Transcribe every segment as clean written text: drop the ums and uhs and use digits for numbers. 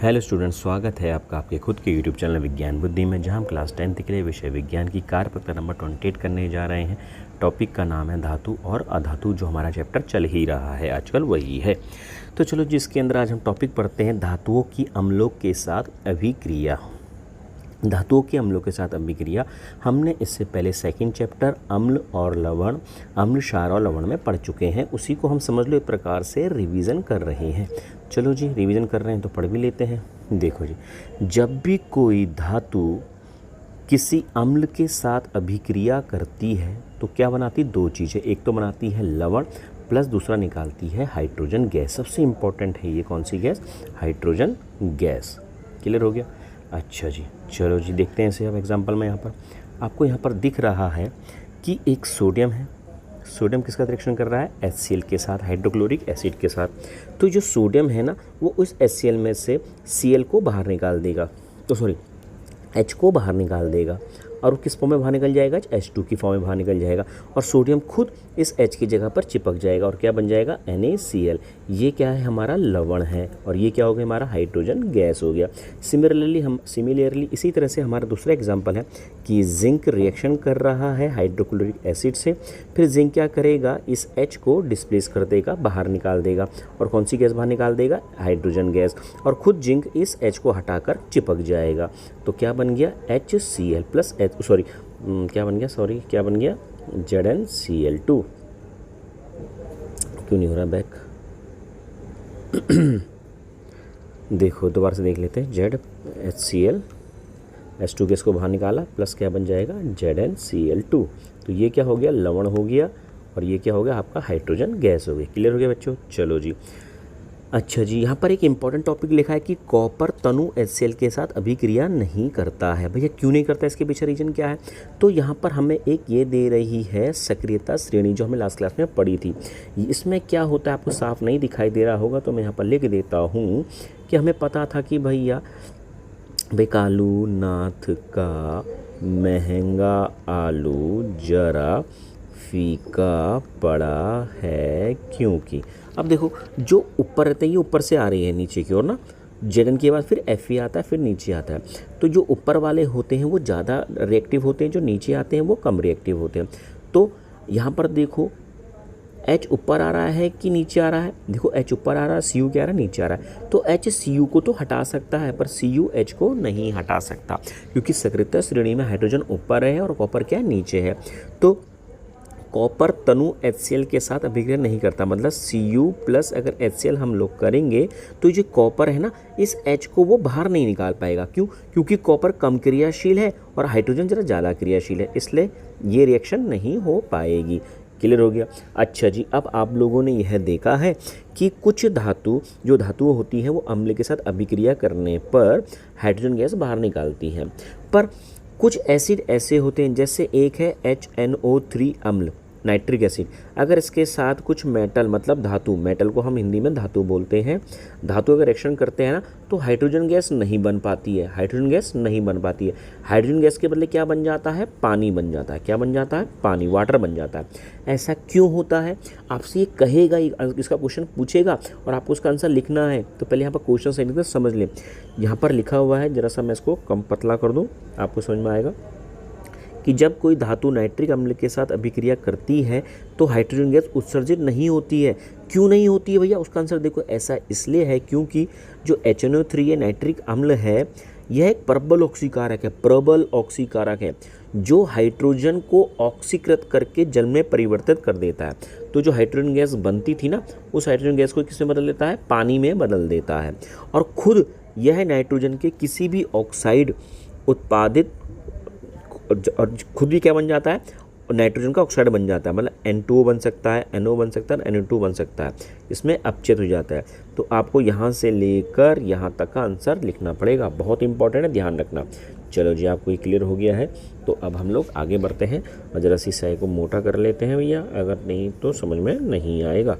Hello students, स्वागत है आपका आपके खुद के यूट्यूब चैनल विज्ञान बुद्धि में, जहां हम क्लास 10th के लिए विषय विज्ञान की कार्यपत्र नंबर 28 करने जा रहे हैं। टॉपिक का नाम है धातु और अधातु। जो हमारा चैप्टर चल ही रहा है आजकल वही है। तो चलो, जिसके अंदर आज हम टॉपिक पढ़ते हैं धातुओं की अम्लों के साथ अभिक्रिया। धातुओं के अम्लों के साथ अभिक्रिया हमने इससे पहले सेकंड चैप्टर अम्ल और लवण, अम्ल क्षार और लवण में पढ़ चुके हैं। उसी को हम समझ लो एक प्रकार से रिवीजन कर रहे हैं। चलो जी, रिवीजन कर रहे हैं तो पढ़ भी लेते हैं। देखो जी, जब भी कोई धातु किसी अम्ल के साथ अभिक्रिया करती है तो क्या बनाती? दो चीज़ें। एक तो बनाती है लवण प्लस दूसरा निकालती है हाइड्रोजन गैस। सबसे इम्पोर्टेंट है ये कौन सी गैस? Hydrogen gas. क्लियर हो गया? अच्छा जी, चलो जी देखते हैं इसे अब एग्जाम्पल में। यहाँ पर आपको यहाँ पर दिख रहा है कि एक सोडियम है। सोडियम किसका रिएक्शन कर रहा है? HCl के साथ, हाइड्रोक्लोरिक एसिड के साथ। तो जो सोडियम है ना, वो उस HCl में से Cl को बाहर निकाल देगा, तो सॉरी H को बाहर निकाल देगा, और वो किस फॉर्म में बाहर निकल जाएगा? H2 की फॉर्म में बाहर निकल जाएगा, और सोडियम खुद इस H की जगह पर चिपक जाएगा और क्या बन जाएगा? NaCl। ये क्या है? हमारा लवण है, और ये क्या हो गया? हमारा हाइड्रोजन गैस हो गया। सिमिलरली इसी तरह से हमारा दूसरा एग्जाम्पल है कि जिंक रिएक्शन कर रहा है हाइड्रोक्लोरिक एसिड से। फिर जिंक क्या करेगा? इस H को डिस्प्लेस कर देगा, बाहर निकाल देगा, और कौन सी गैस बाहर निकाल देगा? Hydrogen gas. और खुद जिंक इस H को हटाकर चिपक जाएगा, तो क्या बन गया? HCl प्लस क्या बन गया? ZnCl2। क्यों नहीं हो रहा बैक? देखो दोबारा से देख लेते हैं। ZHCl, H2 गैस को बाहर निकाला, प्लस क्या बन जाएगा? ZnCl2। तो ये क्या हो गया? लवण हो गया, और ये क्या हो गया? आपका हाइड्रोजन गैस हो गया। क्लियर हो गया बच्चों? चलो जी। अच्छा जी, यहाँ पर एक इम्पॉर्टेंट टॉपिक लिखा है कि कॉपर तनु HCl के साथ अभिक्रिया नहीं करता है। भैया क्यों नहीं करता? इसके पीछे रीजन क्या है? तो यहाँ पर हमें एक ये दे रही है सक्रियता श्रेणी, जो हमें लास्ट क्लास में पढ़ी थी। इसमें क्या होता है आपको साफ नहीं दिखाई दे रहा होगा, तो मैं यहाँ पर लिख देता हूँ कि हमें पता था कि भैया कालू नाथ का महंगा आलू जरा फीका पड़ा है क्योंकि। अब देखो, जो ऊपर रहते हैं ये ऊपर से आ रही है नीचे की ओर ना, Zn के बाद फिर Fe आता है, फिर नीचे आता है। तो जो ऊपर वाले होते हैं वो ज़्यादा रिएक्टिव होते हैं, जो नीचे आते हैं वो कम रिएक्टिव होते हैं। तो यहाँ पर देखो, H ऊपर आ रहा है कि नीचे आ रहा है? देखो H ऊपर आ रहा है, Cu क्या आ रहा है? नीचे आ रहा है। तो H Cu को तो हटा सकता है, पर Cu H को नहीं हटा सकता, क्योंकि सक्रियता श्रेणी में हाइड्रोजन ऊपर है और कॉपर क्या नीचे है। तो कॉपर तनु HCl के साथ अभिक्रिया नहीं करता, मतलब Cu प्लस अगर HCl हम लोग करेंगे तो जो कॉपर है ना, इस H को वो बाहर नहीं निकाल पाएगा। क्यों? क्योंकि कॉपर कम क्रियाशील है और हाइड्रोजन जरा ज़्यादा क्रियाशील है, इसलिए ये रिएक्शन नहीं हो पाएगी। क्लियर हो गया? अच्छा जी, अब आप लोगों ने यह देखा है कि कुछ जो धातुएं होती हैं वो अम्ल के साथ अभिक्रिया करने पर हाइड्रोजन गैस बाहर निकालती हैं, पर कुछ एसिड ऐसे होते हैं, जैसे एक है HNO3 अम्ल, नाइट्रिक एसिड। अगर इसके साथ कुछ मेटल, मतलब धातु, मेटल को हम हिंदी में धातु बोलते हैं, धातु अगर रिएक्शन करते हैं ना, तो हाइड्रोजन गैस नहीं बन पाती है। हाइड्रोजन गैस के बदले क्या बन जाता है? पानी बन जाता है। क्या बन जाता है? पानी, वाटर बन जाता है। ऐसा क्यों होता है? आपसे ये कहेगा, इसका क्वेश्चन पूछेगा और आपको उसका आंसर लिखना है। तो पहले यहाँ पर क्वेश्चन सही से समझ लें। यहाँ पर लिखा हुआ है, जरा सा मैं इसको कम पतला कर दूँ, आपको समझ में आएगा कि जब कोई धातु नाइट्रिक अम्ल के साथ अभिक्रिया करती है तो हाइड्रोजन गैस उत्सर्जित नहीं होती है। क्यों नहीं होती है भैया? उसका आंसर देखो, ऐसा इसलिए है क्योंकि जो HNO3 ये नाइट्रिक अम्ल है, यह एक प्रबल ऑक्सीकारक है, जो हाइड्रोजन को ऑक्सीकृत करके जल में परिवर्तित कर देता है। तो जो हाइड्रोजन गैस बनती थी ना, उस हाइड्रोजन गैस को किसमें बदल देता है? पानी में बदल देता है। और खुद यह नाइट्रोजन के किसी भी ऑक्साइड उत्पादित, और खुद भी क्या बन जाता है? नाइट्रोजन का ऑक्साइड बन जाता है, मतलब N2O बन सकता है, NO बन सकता है, Na2 बन सकता है, इसमें अपचयित हो जाता है। तो आपको यहाँ से लेकर यहाँ तक का आंसर लिखना पड़ेगा, बहुत इंपॉर्टेंट है, ध्यान रखना। चलो जी, आपको ये क्लियर हो गया है, तो अब हम लोग आगे बढ़ते हैं और ज़रा सी स्याही को मोटा कर लेते हैं भैया, अगर नहीं तो समझ में नहीं आएगा।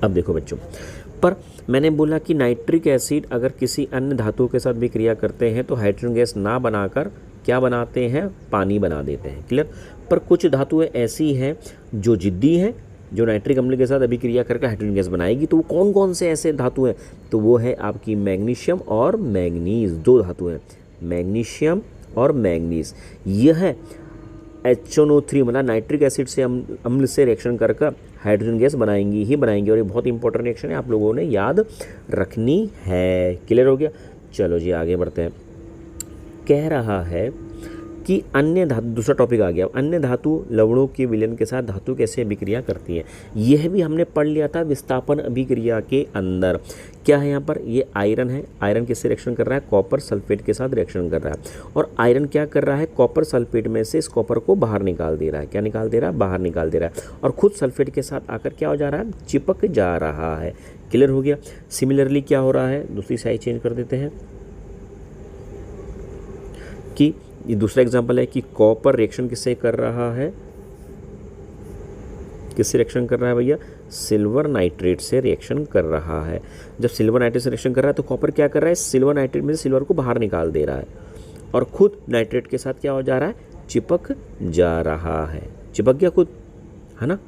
अब देखो बच्चों, पर मैंने बोला कि नाइट्रिक एसिड अगर किसी अन्य धातु के साथ भी क्रिया करते हैं तो हाइड्रोजन गैस ना बनाकर क्या बनाते हैं? पानी बना देते हैं। क्लियर? पर कुछ धातुएं ऐसी हैं जो जिद्दी हैं जो नाइट्रिक अम्ल के साथ अभिक्रिया करके हाइड्रोजन गैस बनाएगी। तो वो कौन कौन से ऐसे धातु हैं, तो वो है आपकी मैग्नीशियम और मैंगनीज, दो धातु हैं, मैग्नीशियम और मैंगनीज। यह HNO3 मतलब नाइट्रिक एसिड से अम्ल से रिएक्शन कर हाइड्रोजन गैस बनाएंगी ही बनाएंगी, और ये बहुत इंपॉर्टेंट रिएक्शन है, आप लोगों ने याद रखनी है। क्लियर हो गया? चलो जी आगे बढ़ते हैं। कह रहा है कि अन्य धातु, दूसरा टॉपिक आ गया, अन्य धातु लवणों के विलयन के साथ धातु कैसे अभिक्रिया करती है। यह भी हमने पढ़ लिया था विस्थापन अभिक्रिया के अंदर। क्या है यहाँ पर, ये आयरन है, आयरन किससे रिएक्शन कर रहा है, कॉपर सल्फेट के साथ रिएक्शन कर रहा है, और आयरन क्या कर रहा है, कॉपर सल्फेट में से इस कॉपर को बाहर निकाल दे रहा है। क्या निकाल दे रहा है, बाहर निकाल दे रहा है, और खुद सल्फेट के साथ आकर क्या हो जा रहा है, चिपक जा रहा है। क्लियर हो गया? सिमिलरली क्या हो रहा है, दूसरी साइड चेंज कर देते हैं कि ये दूसरा एग्जांपल है कि कॉपर रिएक्शन किससे कर रहा है, किससे रिएक्शन कर रहा है भैया, सिल्वर नाइट्रेट से रिएक्शन कर रहा है। जब सिल्वर नाइट्रेट से रिएक्शन कर रहा है तो कॉपर क्या कर रहा है, सिल्वर नाइट्रेट में से सिल्वर को बाहर निकाल दे रहा है, और खुद नाइट्रेट के साथ क्या हो जा रहा है, चिपक जा रहा है, चिपक गया खुद, है ना।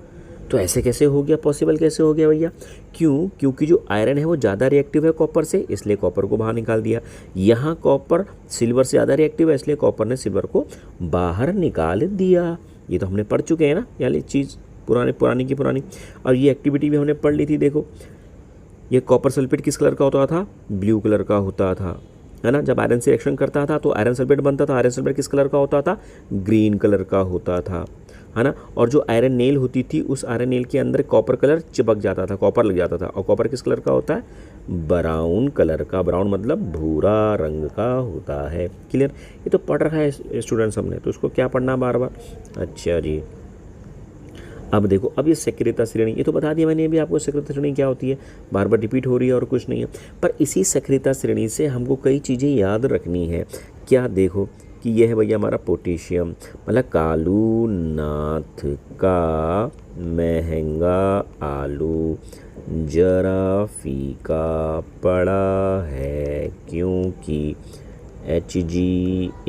तो ऐसे कैसे हो गया, पॉसिबल कैसे हो गया भैया, क्योंकि जो आयरन है वो ज़्यादा रिएक्टिव है कॉपर से, इसलिए कॉपर को बाहर निकाल दिया। यहाँ कॉपर सिल्वर से ज़्यादा रिएक्टिव है, इसलिए कॉपर ने सिल्वर को बाहर निकाल दिया। ये तो हमने पढ़ चुके हैं ना, यानी चीज़ पुरानी की पुरानी। और ये एक्टिविटी भी हमने पढ़ ली थी। देखो ये कॉपर सल्फेट किस कलर का होता था, ब्लू कलर का होता था, है ना। जब आयरन से रिएक्शन करता था तो आयरन सल्फेट बनता था, आयरन सल्फेट किस कलर का होता था, ग्रीन कलर का होता था, है ना। और जो आयरन नेल होती थी उस आयरन नेल के अंदर कॉपर कलर चिपक जाता था, कॉपर लग जाता था, और कॉपर किस कलर का होता है, ब्राउन कलर का, ब्राउन मतलब भूरा रंग का होता है। क्लियर? ये तो पढ़ रखा है स्टूडेंट्स हमने, तो उसको क्या पढ़ना बार बार। अच्छा जी, अब देखो, अब ये सक्रियता श्रेणी, ये तो बता दिया मैंने अभी आपको सक्रियता श्रेणी क्या होती है, बार बार रिपीट हो रही है और कुछ नहीं है। पर इसी सक्रियता श्रेणी से हमको कई चीज़ें याद रखनी है। क्या, देखो कि यह है भैया हमारा पोटेशियम, मतलब कालू नाथ का महंगा आलू जरा फीका पड़ा है, क्योंकि HgAgAu।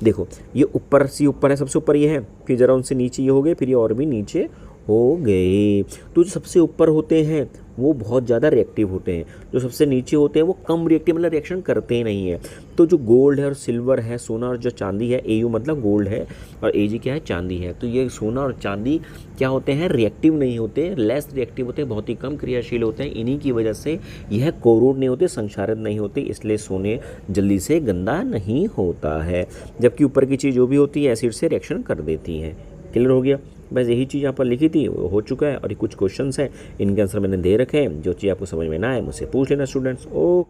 देखो ये ऊपर से ऊपर है, सबसे ऊपर ये है, फिर ज़रा उनसे नीचे ये हो गए, फिर ये और भी नीचे हो गए। तो जो सबसे ऊपर होते हैं वो बहुत ज़्यादा रिएक्टिव होते हैं, जो सबसे नीचे होते हैं वो कम रिएक्टिव, मतलब रिएक्शन करते ही नहीं है। तो जो गोल्ड है और सिल्वर है, सोना और जो चांदी है, Au मतलब गोल्ड है और Ag क्या है, चांदी है। तो ये सोना और चांदी क्या होते हैं, रिएक्टिव नहीं होते, लेस रिएक्टिव होते हैं, बहुत ही कम क्रियाशील होते हैं। इन्हीं की वजह से यह कोरोड नहीं होते, संक्षारित नहीं होते, इसलिए सोने जल्दी से गंदा नहीं होता है। जबकि ऊपर की चीज़ जो भी होती है एसिड से रिएक्शन कर देती हैं। क्लियर हो गया? बस यही चीज़ यहाँ पर लिखी थी, वो हो चुका है। और ये कुछ क्वेश्चंस हैं, इनके आंसर मैंने दे रखे हैं, जो चीज़ आपको समझ में ना आए मुझसे पूछ लेना स्टूडेंट्स। ओ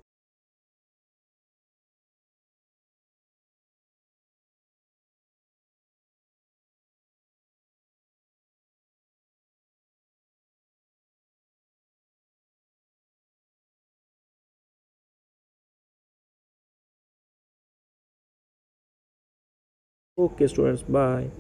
ओके स्टूडेंट्स, बाय।